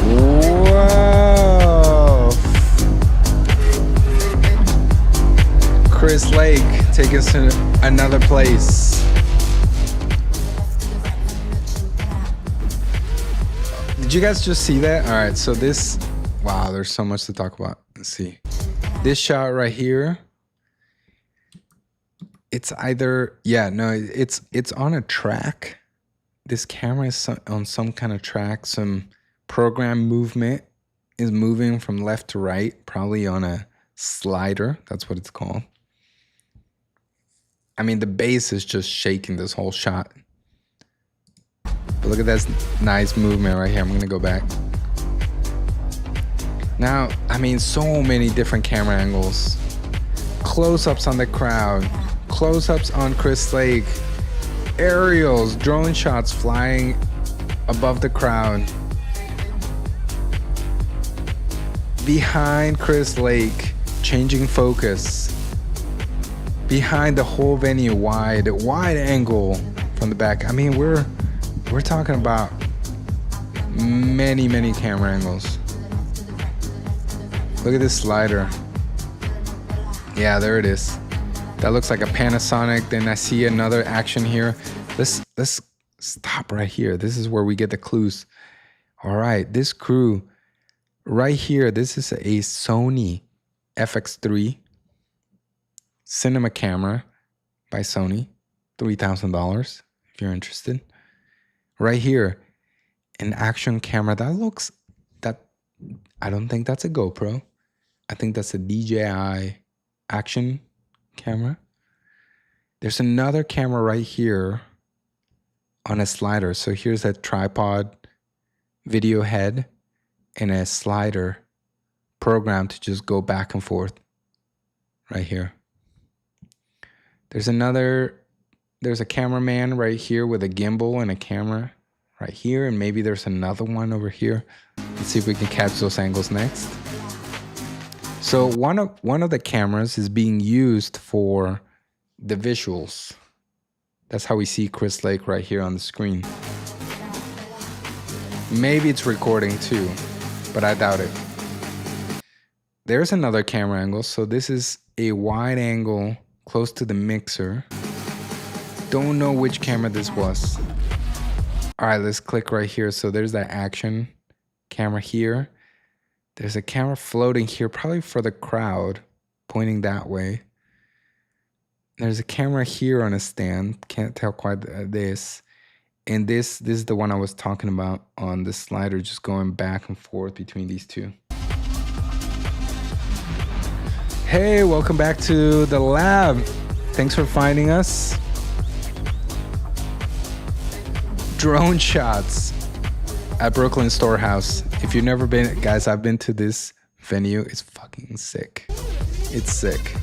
Whoa! Chris Lake, take us to another place. Did you guys just see that? All right, so this, wow, there's so much to talk about. Let's see. This shot right here, it's either, yeah, no, it's on a track. This camera is on some kind of track. Some program movement is moving from left to right, probably on a slider. That's what it's called. I mean, the base is just shaking this whole shot. But look at this nice movement right here. I'm gonna go back. Now, I mean, so many different camera angles. Close-ups on the crowd. Close-ups on Chris Lake. Aerials, drone shots flying above the crowd. Behind Chris Lake, changing focus. Behind the whole venue, wide angle from the back. I mean, we're talking about many camera angles. Look at this slider. Yeah, there it is. That looks like a Panasonic. Then I see another action here. Let's stop right here. This is where we get the clues. All right, this crew right here, this is a Sony FX3 cinema camera by Sony, $3,000 if you're interested. Right here, an action camera that I don't think that's a GoPro. I think that's a DJI action camera. There's another camera right here on a slider. So here's a tripod video head and a slider programmed to just go back and forth right here. There's a cameraman right here with a gimbal and a camera right here, and maybe there's another one over here. Let's see if we can catch those angles next. So one of the cameras is being used for the visuals. That's how we see Chris Lake right here on the screen. Maybe it's recording too, but I doubt it. There's another camera angle. So this is a wide angle close to the mixer. Don't know which camera this was. All right, let's click right here. So there's that action camera here. There's a camera floating here, probably for the crowd, pointing that way. There's a camera here on a stand. Can't tell quite this. And this is the one I was talking about on the slider, just going back and forth between these two. Hey, welcome back to the lab. Thanks for finding us. Drone shots at Brooklyn Storehouse. If you've never been, guys, I've been to this venue. It's fucking sick. It's sick.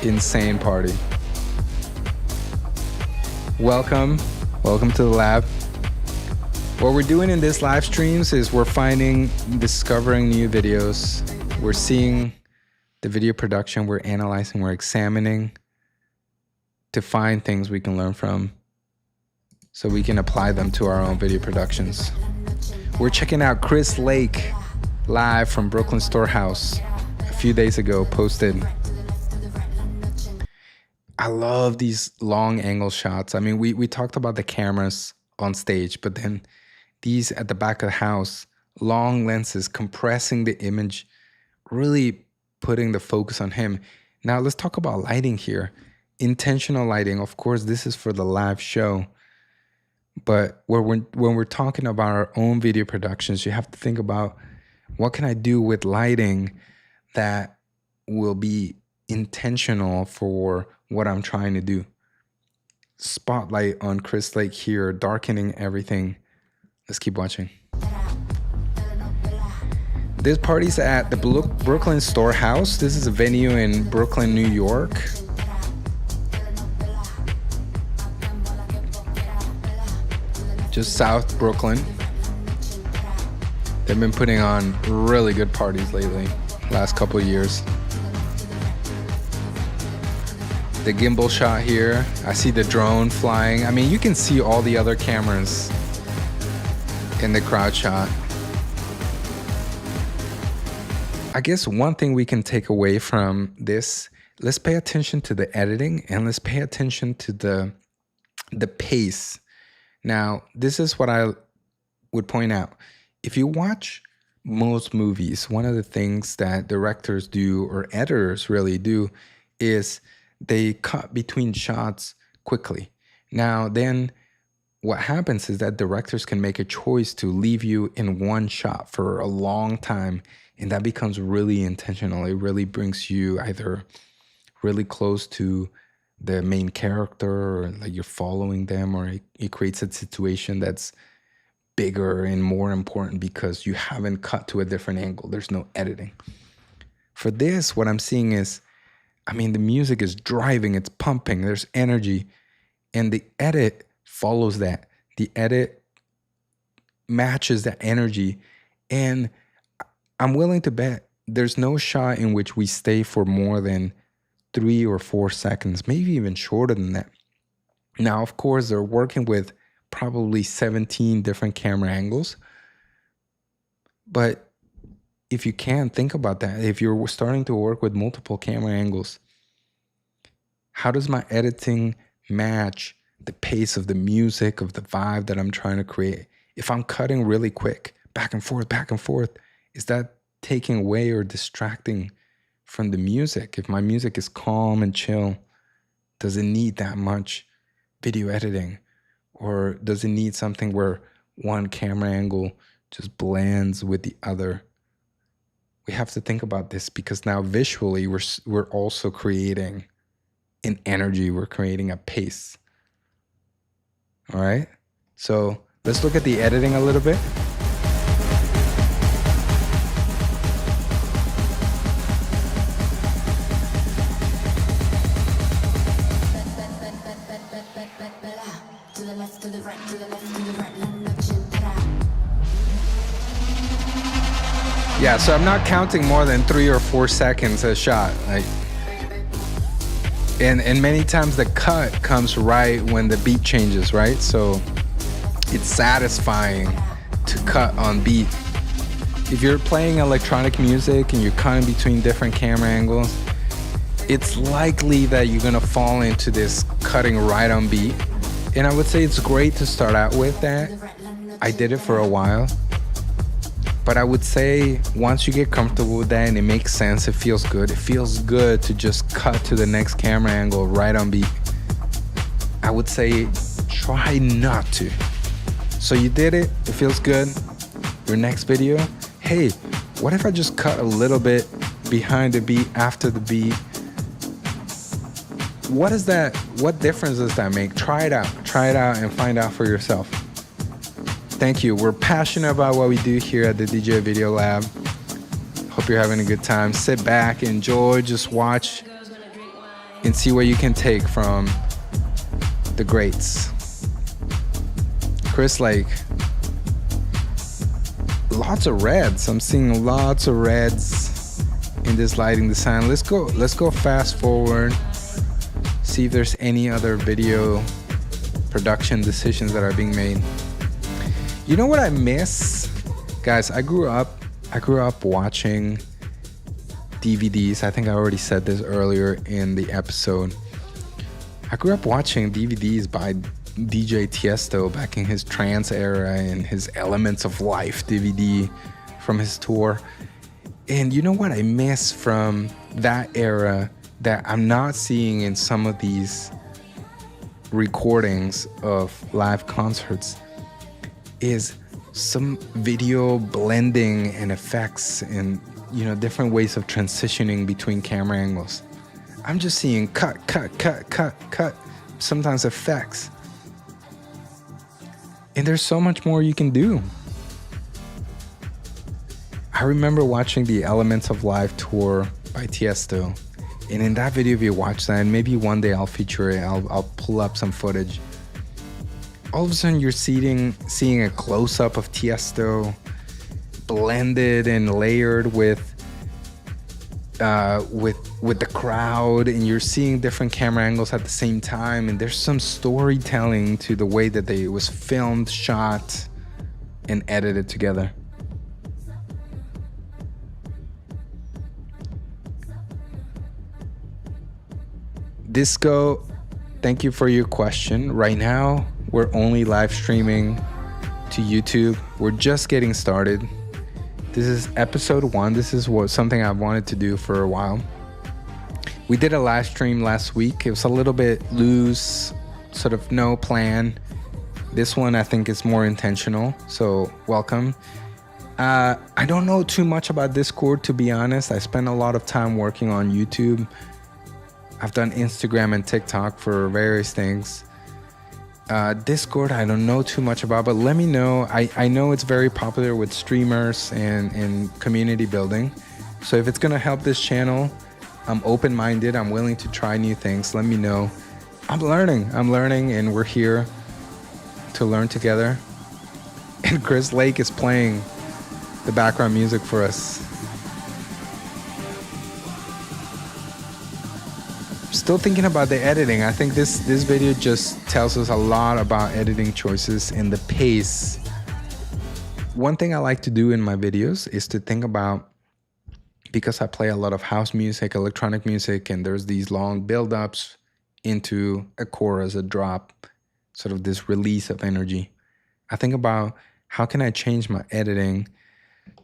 Insane party. Welcome to the lab. What we're doing in this live streams is we're discovering new videos. We're seeing the video production. We're analyzing, we're examining to find things we can learn from so we can apply them to our own video productions. We're checking out Chris Lake live from Brooklyn Storehouse a few days ago, posted. I love these long angle shots. I mean, we talked about the cameras on stage, but then these at the back of the house, long lenses, compressing the image, really putting the focus on him. Now let's talk about lighting here. Intentional lighting. Of course, this is for the live show. But when we're talking about our own video productions, you have to think about what can I do with lighting that will be intentional for what I'm trying to do. Spotlight on Chris Lake here, darkening everything. Let's keep watching. This party's at the Brooklyn Storehouse. This is a venue in Brooklyn, New York. Just South Brooklyn. They've been putting on really good parties lately, last couple of years. the gimbal shot here. I see the drone flying. I mean, you can see all the other cameras in the crowd shot. I guess one thing we can take away from this, let's pay attention to the editing and let's pay attention to the pace. Now, this is what I would point out. If you watch most movies, one of the things that directors do or editors really do is they cut between shots quickly. Now, then what happens is that directors can make a choice to leave you in one shot for a long time, and that becomes really intentional. It really brings you either really close to the main character, or like you're following them, or it creates a situation that's bigger and more important because you haven't cut to a different angle. There's no editing. For this, what I'm seeing is, I mean, the music is driving, it's pumping, there's energy, and the edit follows that. The edit matches that energy, and I'm willing to bet there's no shot in which we stay for more than 3 or 4 seconds, maybe even shorter than that. Now, of course, they're working with probably 17 different camera angles. But if you can think about that, if you're starting to work with multiple camera angles, how does my editing match the pace of the music, of the vibe that I'm trying to create? If I'm cutting really quick, back and forth, is that taking away or distracting from the music? If my music is calm and chill, does it need that much video editing? Or does it need something where one camera angle just blends with the other? We have to think about this, because now visually we're also creating an energy, we're creating a pace. All right, so let's look at the editing a little bit. Yeah, so I'm not counting more than 3 or 4 seconds a shot. Like, and many times the cut comes right when the beat changes, right? So it's satisfying to cut on beat. If you're playing electronic music and you're cutting between different camera angles, it's likely that you're gonna fall into this cutting right on beat. And I would say it's great to start out with that. I did it for a while. But I would say once you get comfortable with that and it makes sense, it feels good. It feels good to just cut to the next camera angle right on beat. I would say try not to. So you did it, it feels good. Your next video, hey, what if I just cut a little bit behind the beat, after the beat? What is that? What difference does that make? Try it out and find out for yourself. Thank you. We're passionate about what we do here at the DJ Video Lab. Hope you're having a good time. Sit back, enjoy, just watch, and see what you can take from the greats. Chris Lake. Lots of reds. I'm seeing lots of reds in this lighting design. Let's go fast forward. See if there's any other video production decisions that are being made. You know what I miss? Guys, I grew up watching DVDs. I think I already said this earlier in the episode. I grew up watching DVDs by DJ Tiesto back in his trance era and his Elements of Life DVD from his tour. And you know what I miss from that era that I'm not seeing in some of these recordings of live concerts is some video blending and effects and, you know, different ways of transitioning between camera angles. I'm just seeing cut, sometimes effects. And there's so much more you can do. I remember watching the Elements of Life tour by Tiesto. And in that video, if you watch that, and maybe one day I'll feature it, I'll pull up some footage. All of a sudden you're seeing a close-up of Tiesto blended and layered with with the crowd, and you're seeing different camera angles at the same time, and there's some storytelling to the way that it was filmed, shot, and edited together. Disco, thank you for your question. Right now, we're only live streaming to YouTube. We're just getting started. This is episode 1. This is something I've wanted to do for a while. We did a live stream last week. It was a little bit loose, sort of no plan. This one I think is more intentional, so welcome. I don't know too much about Discord, to be honest. I spend a lot of time working on YouTube. I've done Instagram and TikTok for various things. Discord, I don't know too much about, but let me know. I know it's very popular with streamers and community building. So if it's gonna help this channel, I'm open-minded. I'm willing to try new things. Let me know. I'm learning, and we're here to learn together. And Chris Lake is playing the background music for us. Still thinking about the editing. I think this video just tells us a lot about editing choices and the pace. One thing I like to do in my videos is to think about, because I play a lot of house music, electronic music, and there's these long build-ups into a chorus, a drop, sort of this release of energy. I think about how can I change my editing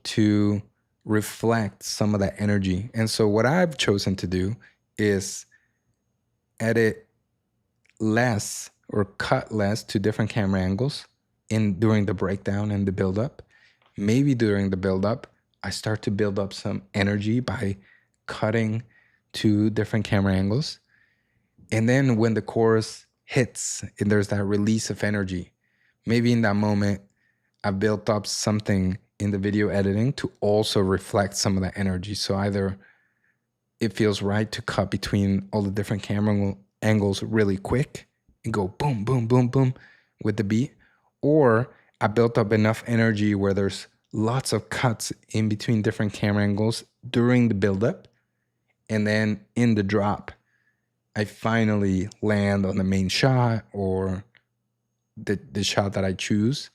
to reflect some of that energy. And so what I've chosen to do is edit less or cut less to different camera angles during the breakdown and the build-up. Maybe during the build-up, I start to build up some energy by cutting to different camera angles. And then when the chorus hits and there's that release of energy, maybe in that moment, I built up something in the video editing to also reflect some of that energy. So either it feels right to cut between all the different camera angles really quick and go boom, boom, boom, boom with the beat. Or I built up enough energy where there's lots of cuts in between different camera angles during the buildup. And then in the drop, I finally land on the main shot or the shot that I choose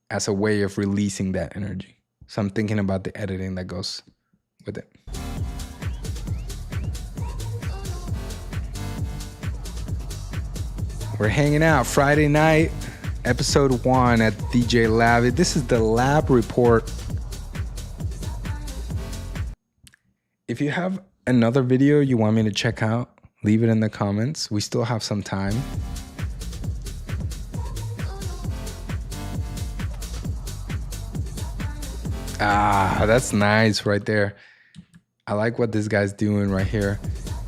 as a way of releasing that energy. So I'm thinking about the editing that goes with it. We're hanging out Friday night, episode 1 at DJ Lab. This is the lab report. If you have another video you want me to check out, leave it in the comments. We still have some time. That's nice right there. I like what this guy's doing right here.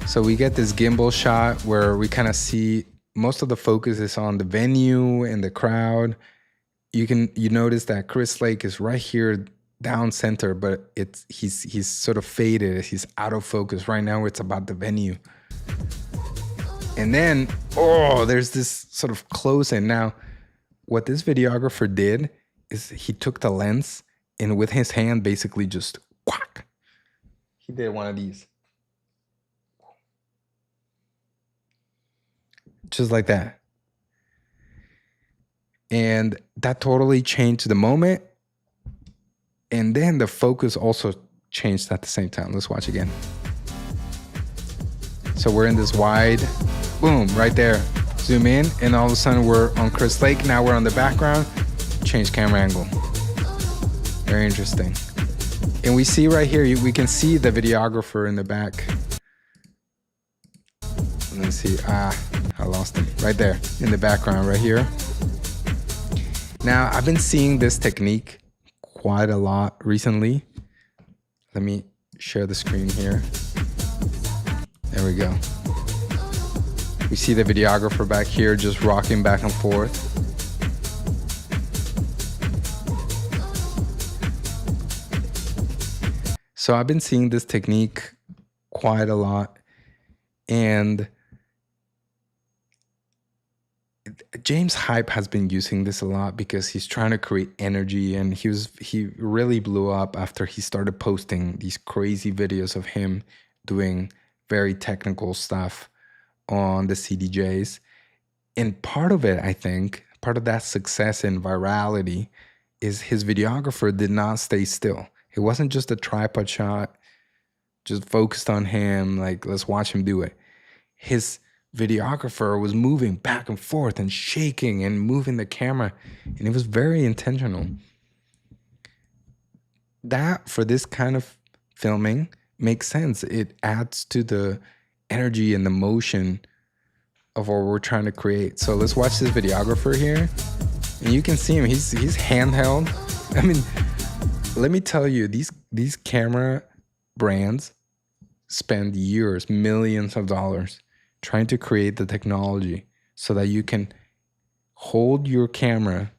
So we get this gimbal shot where we kind of see most of the focus is on the venue and the crowd. You notice that Chris Lake is right here down center, but he's sort of faded. He's out of focus. Right now it's about the venue. And then, there's this sort of close in. Now, what this videographer did is he took the lens and with his hand basically just whack. He did one of these. Just like that. And that totally changed the moment. And then the focus also changed at the same time. Let's watch again. So we're in this wide, boom, right there. Zoom in, and all of a sudden we're on Chris Lake. Now we're on the background. Change camera angle. Very interesting. And we see right here, we can see the videographer in the back. Let's see. I lost him right there in the background right here. Now, I've been seeing this technique quite a lot recently. Let me share the screen here. There we go. We see the videographer back here just rocking back and forth. So I've been seeing this technique quite a lot, and James Hype has been using this a lot because he's trying to create energy, and he really blew up after he started posting these crazy videos of him doing very technical stuff on the CDJs. And part of it, I think, part of that success and virality is his videographer did not stay still. It wasn't just a tripod shot, just focused on him, like, let's watch him do it. His videographer was moving back and forth and shaking and moving the camera, and it was very intentional. That, for this kind of filming, makes sense. It adds to the energy and the motion of what we're trying to create. So let's watch this videographer here, and you can see him. He's handheld. I mean, let me tell you, these camera brands spend years, millions of dollars trying to create the technology so that you can hold your camera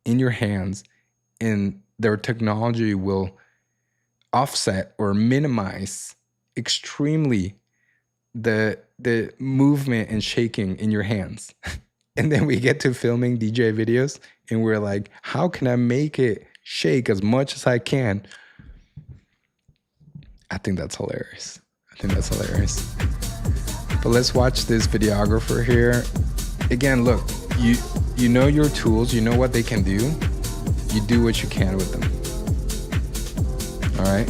in your hands and their technology will offset or minimize extremely the movement and shaking in your hands. And then we get to filming DJ videos and we're like, how can I make it shake as much as I can? I think that's hilarious. But let's watch this videographer here. Again, look, you know your tools, you know what they can do. You do what you can with them. All right.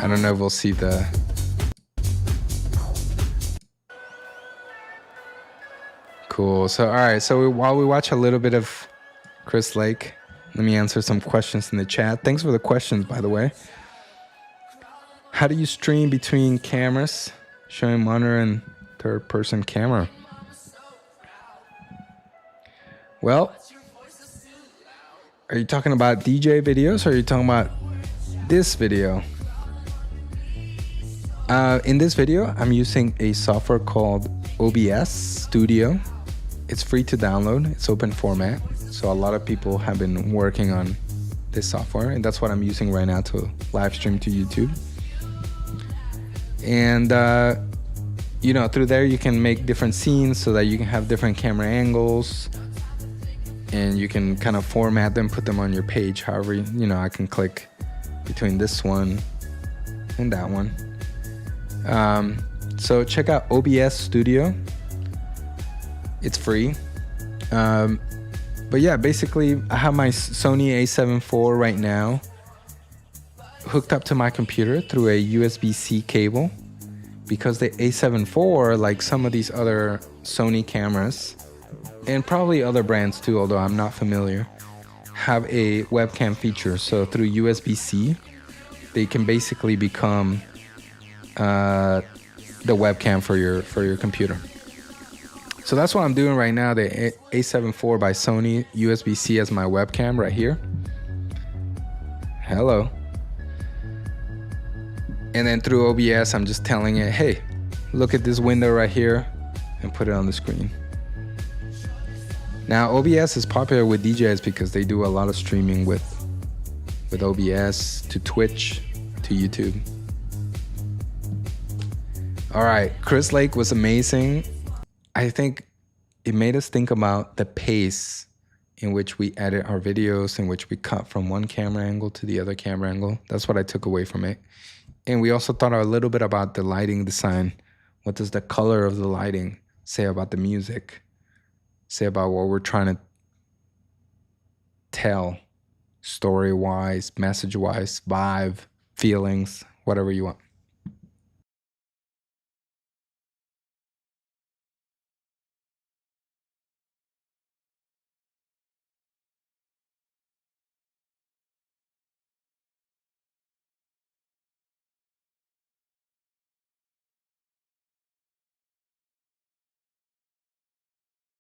I don't know if we'll see the... Cool. So, all right. So while we watch a little bit of Chris Lake, let me answer some questions in the chat. Thanks for the questions, by the way. How do you stream between cameras, showing monitor and third-person camera? Well, are you talking about DJ videos or are you talking about this video? In this video, I'm using a software called OBS Studio. It's free to download. It's open format. So a lot of people have been working on this software, and that's what I'm using right now to live stream to YouTube. And, you know, through there, you can make different scenes so that you can have different camera angles, and you can kind of format them, put them on your page. However, you know, I can click between this one and that one. So check out OBS Studio. It's free. But yeah, basically I have my Sony a7 IV right now hooked up to my computer through a USB-C cable, because the a7 IV, like some of these other Sony cameras, and probably other brands too, although I'm not familiar, have a webcam feature. So through USB-C, they can basically become the webcam for your computer. So that's what I'm doing right now. The a7 IV by Sony, USB-C as my webcam right here. Hello. And then through OBS, I'm just telling it, hey, look at this window right here, and put it on the screen. Now, OBS is popular with DJs because they do a lot of streaming with OBS to Twitch, to YouTube. All right, Chris Lake was amazing. I think it made us think about the pace in which we edit our videos, in which we cut from one camera angle to the other camera angle. That's what I took away from it. And we also thought a little bit about the lighting design. What does the color of the lighting say about the music? Say about what we're trying to tell, story-wise, message-wise, vibe, feelings, whatever you want.